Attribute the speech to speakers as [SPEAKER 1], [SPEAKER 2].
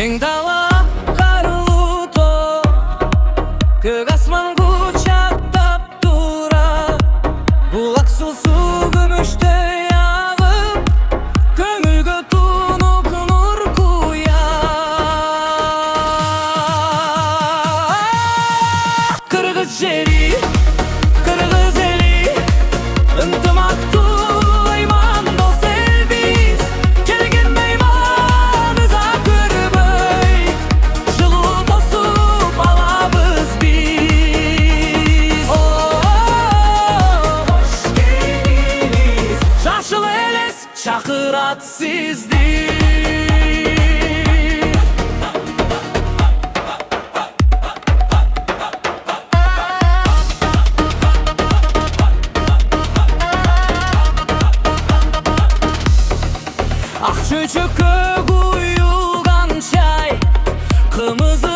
[SPEAKER 1] Keng dala karlı to, kök asman kucaktab tura. Bulak susu gümüşte yağıp, köngülgө tunup nur kuyar. Kırgız jeri, kırgız eli, ынтымактуу ыйман дос элбиз. Келген мейманыбызга көрбөй, жылуу тосуп алабыз биз. Кош келиңиз, жашыл элес чакырат сизди. Ак чөйчөккө куюлган чай, кымызы